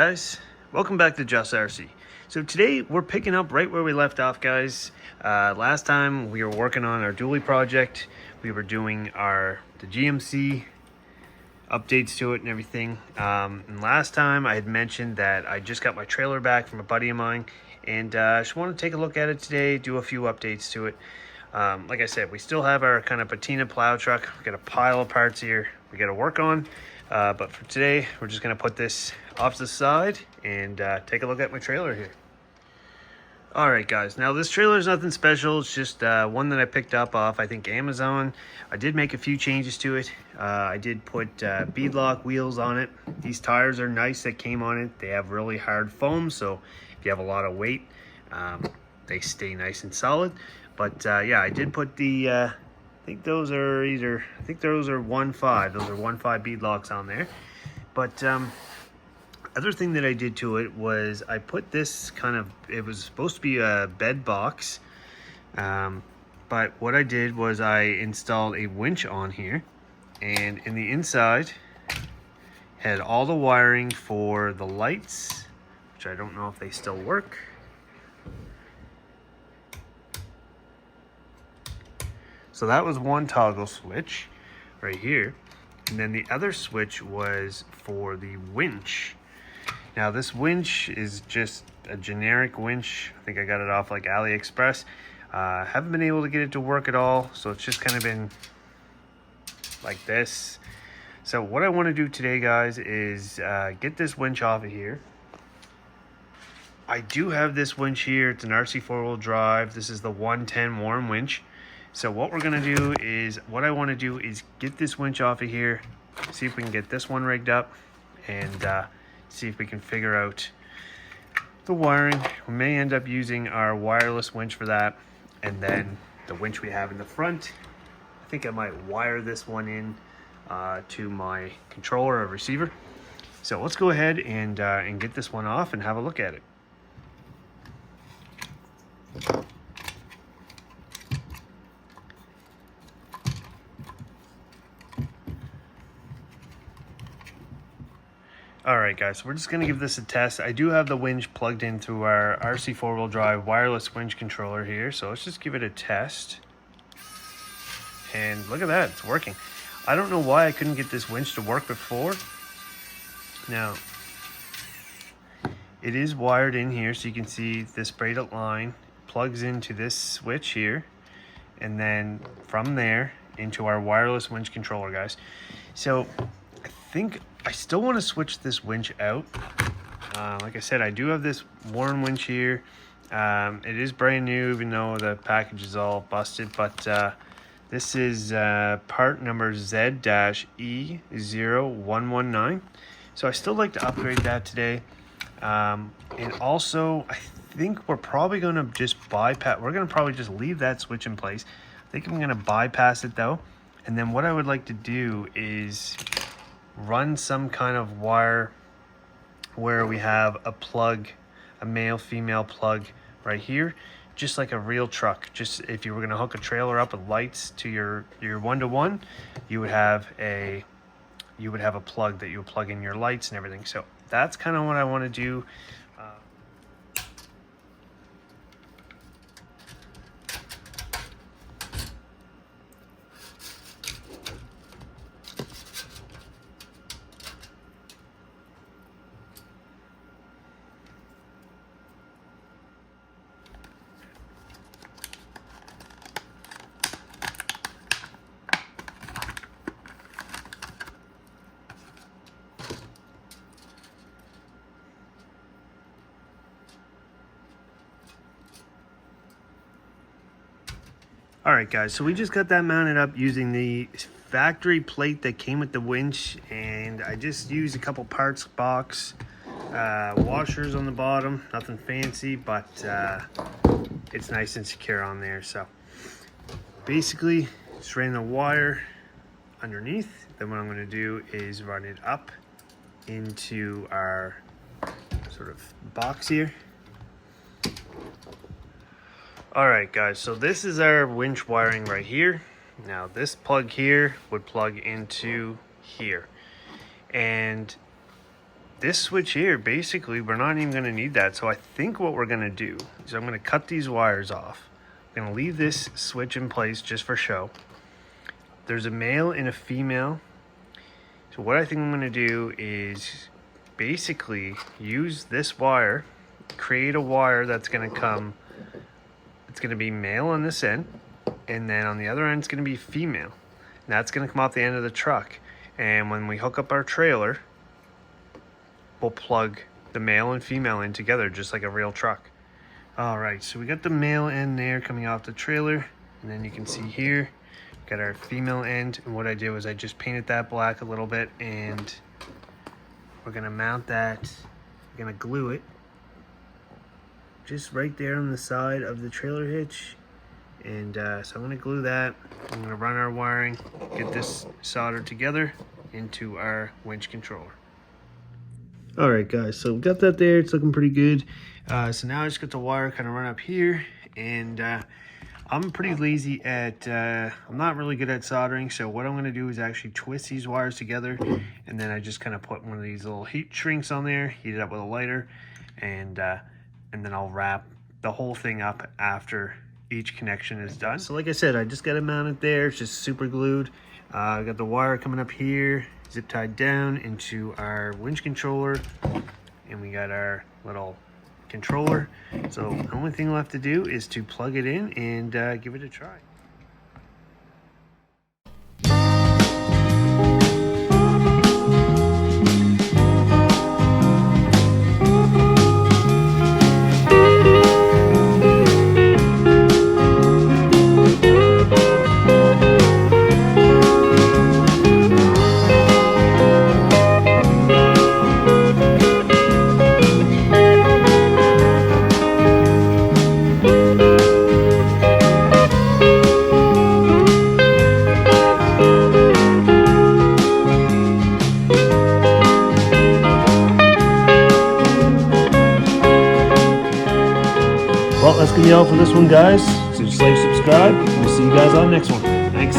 guys, welcome back to Just RC. So today we're picking up right where we left off, guys. Last time we were working on our dually project. We were doing the GMC updates to it and everything. And last time I had mentioned that I just got my trailer back from a buddy of mine, and I just want to take a look at it today, do a few updates to it. Like I said, we still have our kind of patina plow truck. We got a pile of parts here we got to work on. But for today, we're just going to put this off to the side and take a look at my trailer here. All right, guys. Now, this trailer is nothing special. It's just one that I picked up off, I think, Amazon. I did make a few changes to it. I did put beadlock wheels on it. These tires are nice that came on it. They have really hard foam, so if you have a lot of weight, they stay nice and solid. But yeah, I did put the I think those are 1.5. Those are 1.5 beadlocks on there. But other thing that I did to it was I put this it was supposed to be a bed box. But what I did was I installed a winch on here, and in the inside had all the wiring for the lights, which I don't know if they still work. So that was one toggle switch right here. And then the other switch was for the winch. Now this winch is just a generic winch. I think I got it off like AliExpress. Haven't been able to get it to work at all. So it's just kind of been like this. So what I want to do today, guys, is get this winch off of here. I do have this winch here. It's an RC4WD drive. This is the 110 Warren winch. So what we're going to do is, what I want to do is get this winch off of here, see if we can get this one rigged up, and see if we can figure out the wiring. We may end up using our wireless winch for that, and then the winch we have in the front. I think I might wire this one in to my controller or receiver. So let's go ahead and get this one off and have a look at it. Alright, guys, so we're just going to give this a test. I do have the winch plugged in through our RC4WD drive wireless winch controller here, so let's just give it a test. And look at that, it's working. I don't know why I couldn't get this winch to work before. Now, it is wired in here, so you can see this braided line plugs into this switch here, and then from there into our wireless winch controller, guys. So I think I still want to switch this winch out. Like I said, I do have this Warren winch here. It is brand new, even though the package is all busted. But this is part number Z-E0119. So I still like to upgrade that today. And also, I think we're probably going to just bypass. We're going to probably just leave that switch in place. I think I'm going to bypass it though. And then what I would like to do is run some kind of wire where we have a plug, a male female plug right here, just like a real truck. Just if you were going to hook a trailer up with lights to your 1-to-1, you would have a plug that you would plug in your lights and everything. So that's kind of what I want to do. Alright, guys, so we just got that mounted up using the factory plate that came with the winch, and I just used a couple parts box, washers on the bottom, nothing fancy, but it's nice and secure on there. So basically just ran the wire underneath. Then what I'm going to do is run it up into our sort of box here. Alright guys, so this is our winch wiring right here. Now this plug here would plug into here. And this switch here, basically, we're not even going to need that. So I think what we're going to do is I'm going to cut these wires off. I'm going to leave this switch in place just for show. There's a male and a female. So what I think I'm going to do is basically use this wire, create a wire that's going to come, it's going to be male on this end, and then on the other end it's going to be female. And that's going to come off the end of the truck. And when we hook up our trailer, we'll plug the male and female in together just like a real truck. All right, so we got the male end there coming off the trailer, and then you can see here got our female end. And what I did was I just painted that black a little bit, and we're gonna mount that. We're gonna glue it just right there on the side of the trailer hitch. And so I'm gonna glue that. I'm gonna run our wiring, get this soldered together into our winch controller. All right, guys, so we got that there. It's looking pretty good. So now I just got the wire kind of run up here, and I'm pretty lazy at, I'm not really good at soldering. So what I'm gonna do is actually twist these wires together, and then I just kind of put one of these little heat shrinks on there, heat it up with a lighter, and then I'll wrap the whole thing up after each connection is done. So like I said, I just got it mounted there. It's just super glued. I got the wire coming up here, zip tied down into our winch controller, and we got our little controller. So the only thing left to do is to plug it in and give it a try. Well, that's going to be all for this one, guys. So just like, subscribe, and we'll see you guys on the next one. Thanks.